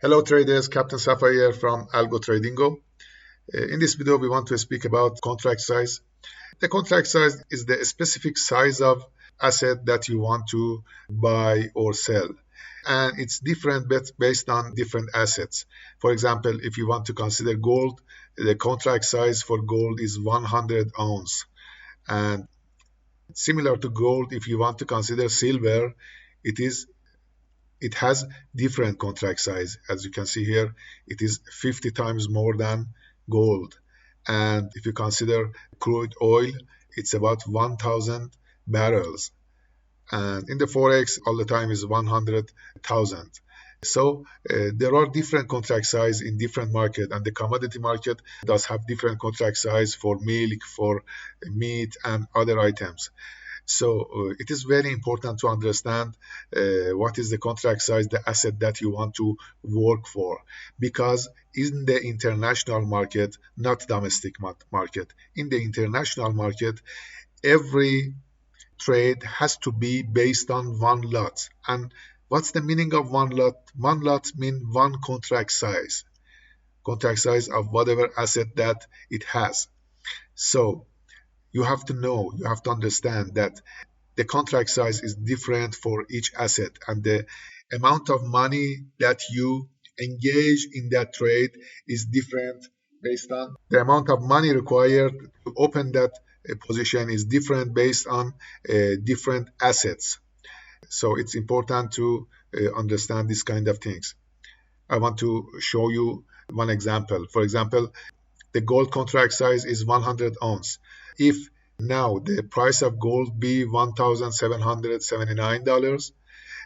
Hello traders, Captain Safa here from Algo Tradingo. In this video, we want to speak about contract size. The contract size is the specific size of asset that you want to buy or sell. And it's different based on different assets. For example, if you want to consider gold, the contract size for gold is 100 ounce. And similar to gold, if you want to consider silver, it has different contract size. As you can see here, it is 50 times more than gold. And if you consider crude oil, it's about 1,000 barrels. And in the Forex, all the time is 100,000. So there are different contract size in different market, and the commodity market does have different contract size for milk, for meat, and other items. So it is very important to understand what is the contract size, the asset that you want to work for, because in the international market, not domestic market, in the international market, every trade has to be based on one lot. And what's the meaning of one lot? One lot means one contract size of whatever asset that it has. So you have to know, you have to understand that the contract size is different for each asset, and the amount of money that you engage in that trade is different based on the amount of money required to open that position is different based on different assets. So it's important to understand these kind of things. I want to show you one example. For example, the gold contract size is 100 ounce. If now the price of gold be $1,779,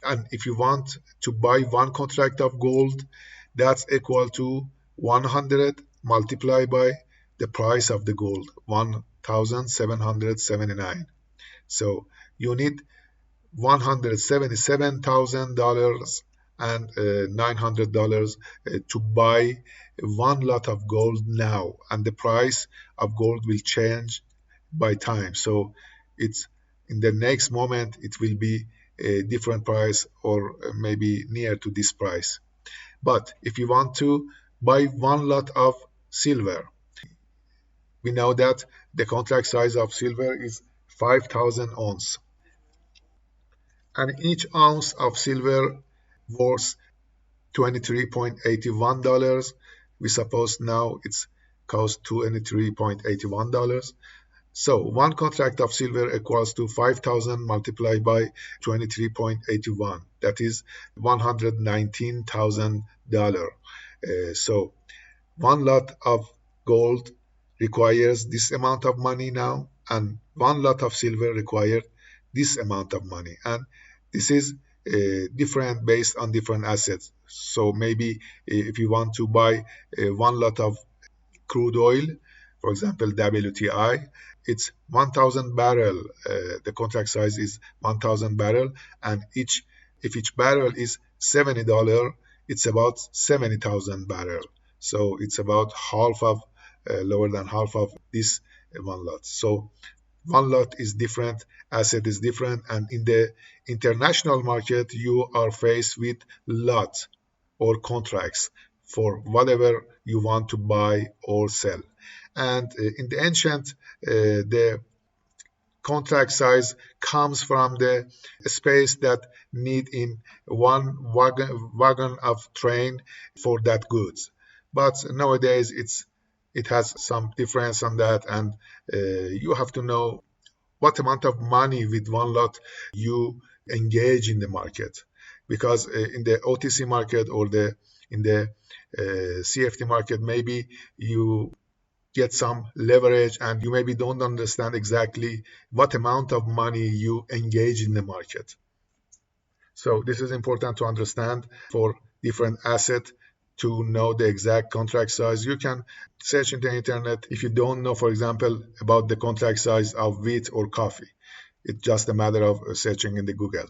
and if you want to buy one contract of gold, that's equal to 100 multiplied by the price of the gold, $1,779. So you need $177,000 and $900 to buy one lot of gold now, and the price of gold will change by time. So it's in the next moment it will be a different price, or maybe near to this price. But if you want to buy one lot of silver, we know that the contract size of silver is 5,000 ounce, and each ounce of silver worth $23.81. We suppose now it's cost $23.81. So one contract of silver equals to 5,000 multiplied by 23.81. That is $119,000. So one lot of gold requires this amount of money now, and one lot of silver requires this amount of money. And this is different based on different assets. So maybe if you want to buy one lot of crude oil, for example WTI, it's 1,000 barrel. The contract size is 1,000 barrel, and if each barrel is $70, it's about 70,000 barrel. So it's about half of lower than half of this one lot. So one lot is different, asset is different, and in the international market you are faced with lot or contracts for whatever you want to buy or sell. And in the ancient, the contract size comes from the space that need in one wagon of train for that goods. But nowadays it has some difference on that, and you have to know what amount of money with one lot you engage in the market, because in the OTC market or in the CFD market, maybe you get some leverage and you maybe don't understand exactly what amount of money you engage in the market. So this is important to understand for different assets, to know the exact contract size. You can search in the internet if you don't know, for example, about the contract size of wheat or coffee. It's just a matter of searching in the Google.